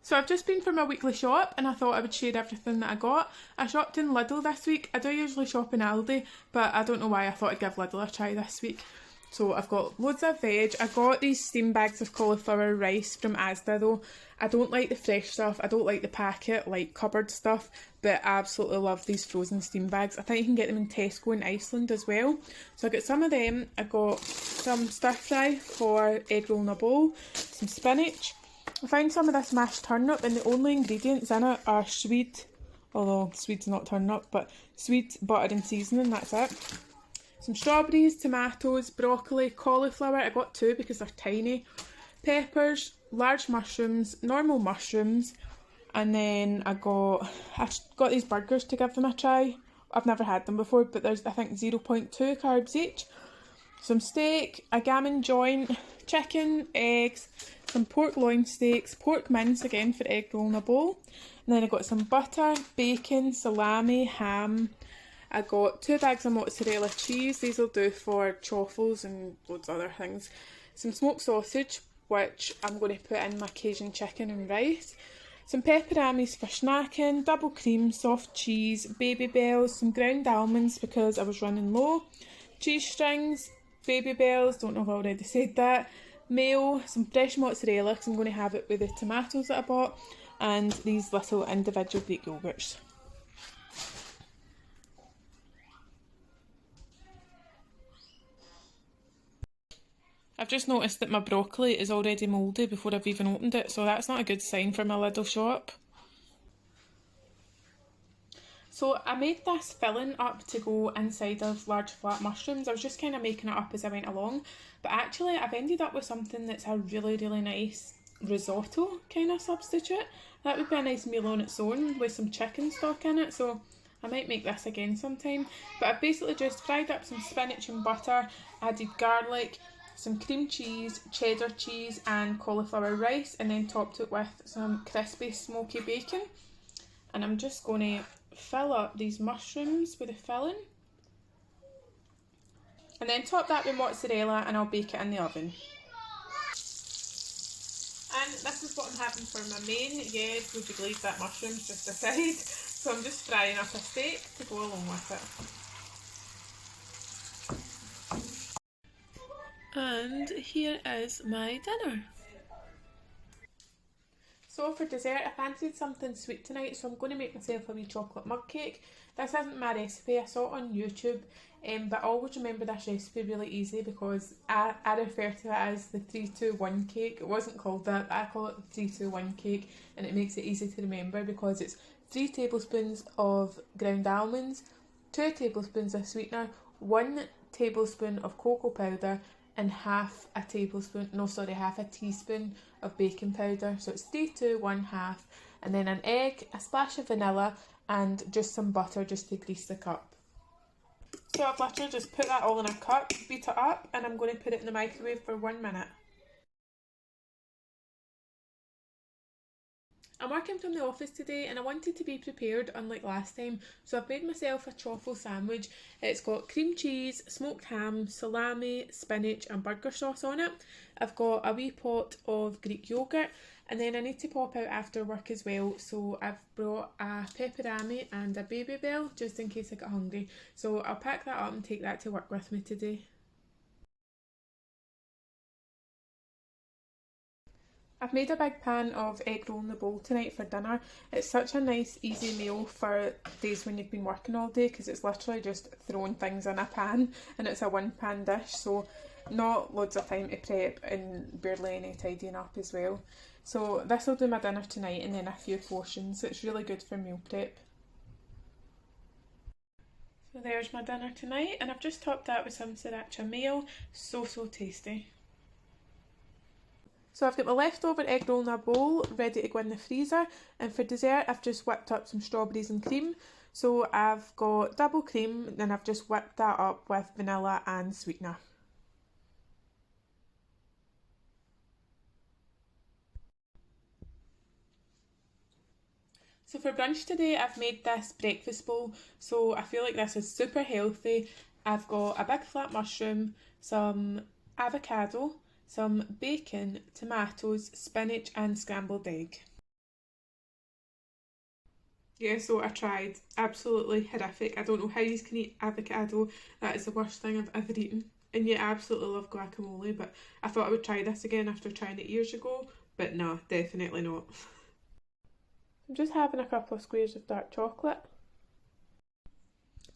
So I've just been for my weekly shop and I thought I would share everything that I got. I shopped in Lidl this week. I do usually shop in Aldi, but I don't know why I thought I'd give Lidl a try this week. So I've got loads of veg. I got these steam bags of cauliflower rice from Asda though. I don't like the fresh stuff, I don't like the packet, like cupboard stuff, but I absolutely love these frozen steam bags. I think you can get them in Tesco in Iceland as well. So I got some of them. I got some stir fry for egg roll in a bowl, some spinach. I found some of this mashed turnip and the only ingredients in it are swede, although swede's not turnip, but swede, butter and seasoning, that's it. Some strawberries, tomatoes, broccoli, cauliflower, I got two because they're tiny, peppers, large mushrooms, normal mushrooms, and then I got these burgers to give them a try. I've never had them before, but there's I think 0.2 carbs each. Some steak, a gammon joint, chicken, eggs, some pork loin steaks, pork mince again for egg roll in a bowl, and then I got some butter, bacon, salami, ham. I got 2 bags of mozzarella cheese, these will do for chaffles and loads of other things. Some smoked sausage, which I'm going to put in my Cajun chicken and rice. Some pepperonis for snacking, double cream, soft cheese, baby bells, some ground almonds because I was running low, cheese strings, baby bells, don't know if I already said that, mayo, some fresh mozzarella because I'm going to have it with the tomatoes that I bought, and these little individual Greek yoghurts. I've just noticed that my broccoli is already mouldy before I've even opened it, so that's not a good sign for my Lidl shop. So I made this filling up to go inside of large flat mushrooms. I was just kind of making it up as I went along, but actually I've ended up with something that's a really nice risotto kind of substitute. That would be a nice meal on its own with some chicken stock in it, so I might make this again sometime. But I've basically just fried up some spinach and butter, added garlic, some cream cheese, cheddar cheese and cauliflower rice, and then topped it with some crispy smoky bacon. And I'm just going to fill up these mushrooms with the filling, and then top that with mozzarella and I'll bake it in the oven. And this is what I'm having for my main. Yeah, would you believe that mushroom's just aside? So I'm just frying up a steak to go along with it. And here is my dinner. So for dessert, I fancied something sweet tonight, so I'm going to make myself a wee chocolate mug cake. This isn't my recipe, I saw it on YouTube, but I always remember this recipe really easy because I refer to it as the 3-2-1 cake. It wasn't called that, I call it the 3-2-1 cake, and it makes it easy to remember because it's 3 tablespoons of ground almonds, 2 tablespoons of sweetener, 1 tablespoon of cocoa powder, and half a teaspoon of baking powder. So it's 3, 2, 1, half, and then an egg, a splash of vanilla, and just some butter just to grease the cup. So I've literally just put that all in a cup, beat it up, and I'm going to put it in the microwave for 1 minute. I'm working from the office today and I wanted to be prepared unlike last time, so I've made myself a truffle sandwich. It's got cream cheese, smoked ham, salami, spinach and burger sauce on it. I've got a wee pot of Greek yoghurt, and then I need to pop out after work as well, so I've brought a pepperami and a baby bell just in case I get hungry. So I'll pack that up and take that to work with me today. I've made a big pan of egg roll in the bowl tonight for dinner. It's such a nice easy meal for days when you've been working all day because it's literally just throwing things in a pan, and it's a 1-pan dish, so not loads of time to prep and barely any tidying up as well. So this will do my dinner tonight and then a few portions. It's really good for meal prep. So there's my dinner tonight, and I've just topped that with some sriracha mayo. So tasty. So I've got my leftover egg roll in a bowl ready to go in the freezer, and for dessert I've just whipped up some strawberries and cream. So I've got double cream and I've just whipped that up with vanilla and sweetener. So for brunch today I've made this breakfast bowl, so I feel like this is super healthy. I've got a big flat mushroom, some avocado, some bacon, tomatoes, spinach and scrambled egg. Yeah, so I tried. Absolutely horrific. I don't know how you can eat avocado. That is the worst thing I've ever eaten. And yeah, I absolutely love guacamole, but I thought I would try this again after trying it years ago. But no, definitely not. I'm just having a couple of squares of dark chocolate.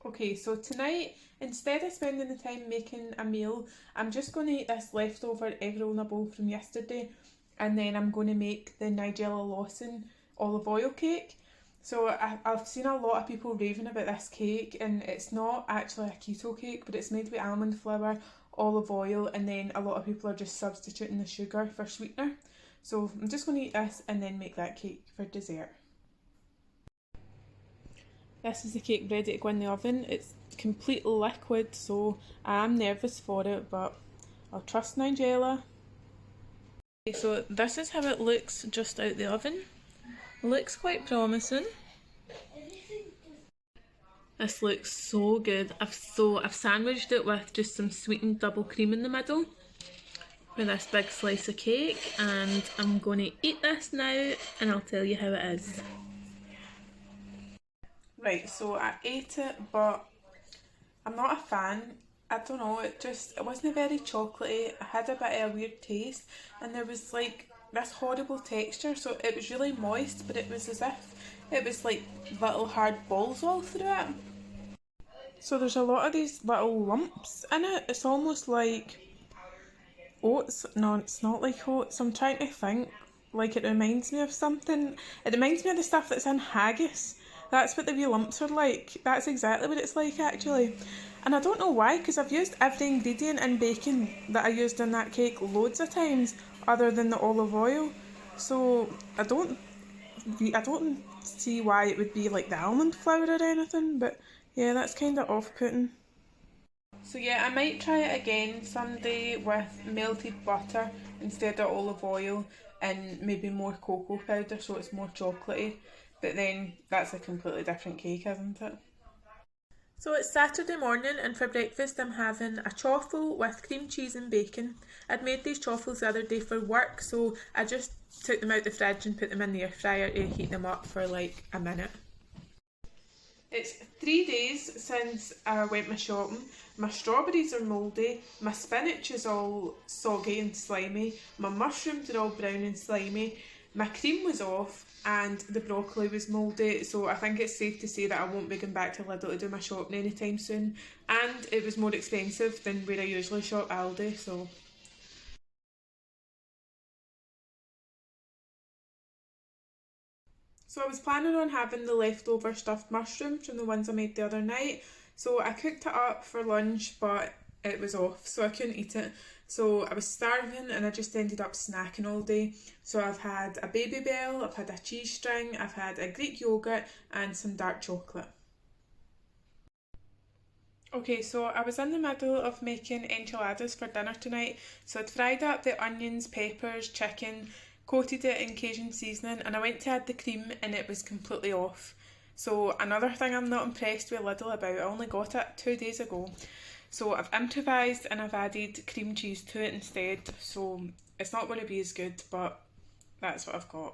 Okay, so tonight, instead of spending the time making a meal, I'm just going to eat this leftover egg roll in a bowl from yesterday, and then I'm going to make the Nigella Lawson olive oil cake. So I've seen a lot of people raving about this cake, and it's not actually a keto cake, but it's made with almond flour, olive oil, and then a lot of people are just substituting the sugar for sweetener. So I'm just going to eat this and then make that cake for dessert. This is the cake ready to go in the oven. It's completely liquid, so I am nervous for it, but I'll trust Nigella. Okay, so this is how it looks just out the oven. Looks quite promising. This looks so good. I've sandwiched it with just some sweetened double cream in the middle for this big slice of cake, and I'm going to eat this now and I'll tell you how it is. Right, so I ate it, but I'm not a fan. I don't know, it wasn't very chocolatey. It had a bit of a weird taste, and there was like this horrible texture, so it was really moist, but it was as if it was like little hard balls all through it. So there's a lot of these little lumps in it. It's almost like oats. No, it's not like oats. I'm trying to think. Like, it reminds me of something. It reminds me of the stuff that's in haggis. That's what the wee lumps are like. That's exactly what it's like, actually. And I don't know why, because I've used every ingredient in bacon that I used in that cake loads of times, other than the olive oil. So I don't see why it would be like the almond flour or anything. But yeah, that's kind of off-putting. So yeah, I might try it again someday with melted butter instead of olive oil and maybe more cocoa powder so it's more chocolatey. But then that's a completely different cake, isn't it? So it's Saturday morning, and for breakfast I'm having a chaffle with cream cheese and bacon. I'd made these chaffles the other day for work, so I just took them out the fridge and put them in the air fryer to heat them up for like a minute. It's 3 days since I went my shopping. My strawberries are mouldy, my spinach is all soggy and slimy, my mushrooms are all brown and slimy, my cream was off, and the broccoli was mouldy, so I think it's safe to say that I won't be going back to Lidl to do my shopping anytime soon. And it was more expensive than where I usually shop, Aldi, so... So I was planning on having the leftover stuffed mushrooms from the ones I made the other night. So I cooked it up for lunch, but it was off, so I couldn't eat it. So I was starving and I just ended up snacking all day. So I've had a Baby Bell, I've had a cheese string, I've had a Greek yogurt and some dark chocolate. Okay, so I was in the middle of making enchiladas for dinner tonight. So I'd fried up the onions, peppers, chicken, coated it in Cajun seasoning, and I went to add the cream and it was completely off. So another thing I'm not impressed with Lidl about, I only got it 2 days ago. So I've improvised and I've added cream cheese to it instead. So it's not going to be as good, but that's what I've got.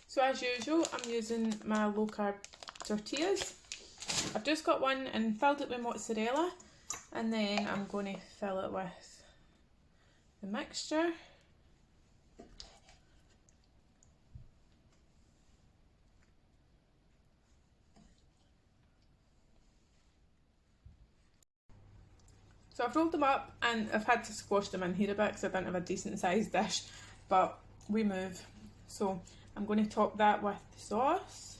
So as usual, I'm using my low carb tortillas. I've just got one and filled it with mozzarella, and then I'm going to fill it with the mixture. So I've rolled them up and I've had to squash them in here a bit because I didn't have a decent sized dish, but we move. So I'm going to top that with the sauce.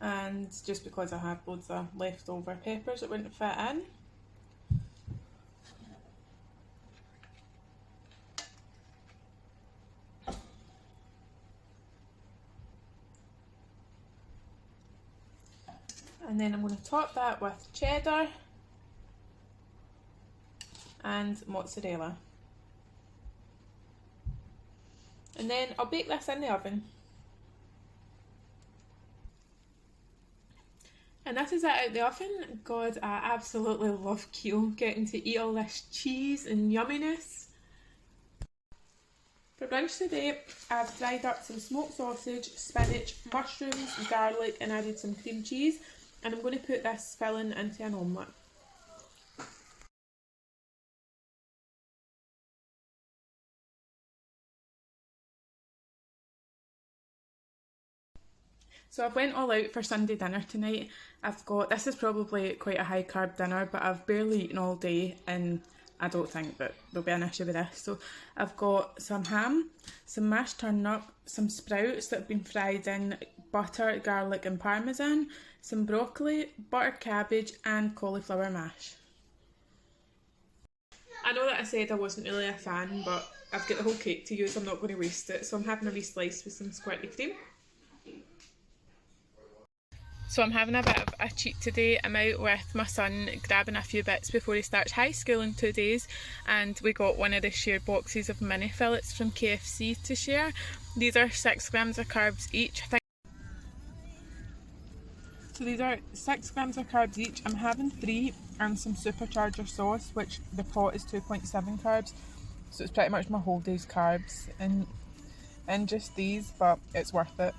And just because I had loads of leftover peppers it wouldn't fit in. And then I'm going to top that with cheddar and mozzarella. And then I'll bake this in the oven. And this is it out the oven. God, I absolutely love keto, getting to eat all this cheese and yumminess. For For brunch today, I've fried up some smoked sausage, spinach, mushrooms, garlic and added some cream cheese, and I'm going to put this filling into an omelette. So I've went all out for Sunday dinner tonight. This is probably quite a high carb dinner, but I've barely eaten all day and I don't think that there'll be an issue with this. So I've got some ham, some mashed turnip, some sprouts that have been fried in butter, garlic and parmesan, some broccoli, buttered cabbage and cauliflower mash. I know that I said I wasn't really a fan, but I've got the whole cake to use, I'm not going to waste it. So I'm having a wee slice with some squirty cream. So I'm having a bit of a cheat today. I'm out with my son grabbing a few bits before he starts high school in 2 days, and we got one of the shared boxes of mini fillets from KFC to share. These are 6 grams of carbs each. So these are 6 grams of carbs each. I'm having 3 and some supercharger sauce, which the pot is 2.7 carbs. So it's pretty much my whole day's carbs in just these, but it's worth it.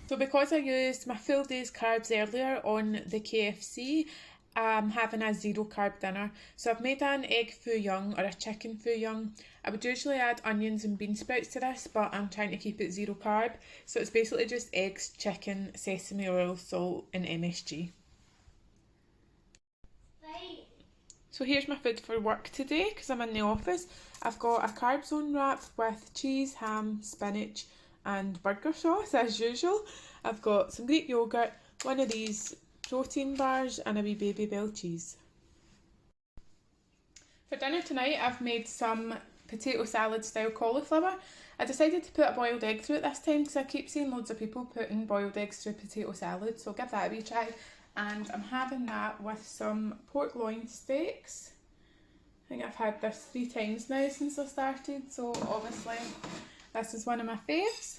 So because I used my full day's carbs earlier on the KFC, I'm having a 0 carb dinner. So I've made an egg foo young or a chicken foo young. I would usually add onions and bean sprouts to this, but I'm trying to keep it 0 carb. So it's basically just eggs, chicken, sesame oil, salt and MSG. So here's my food for work today because I'm in the office. I've got a carb zone wrap with cheese, ham, spinach and burger sauce as usual. I've got some Greek yoghurt, one of these protein bars and a wee baby bell cheese. For dinner tonight I've made some potato salad style cauliflower. I decided to put a boiled egg through it this time because I keep seeing loads of people putting boiled eggs through potato salad, so I'll give that a wee try. And I'm having that with some pork loin steaks. I think I've had this 3 times now since I started, so obviously this is one of my faves.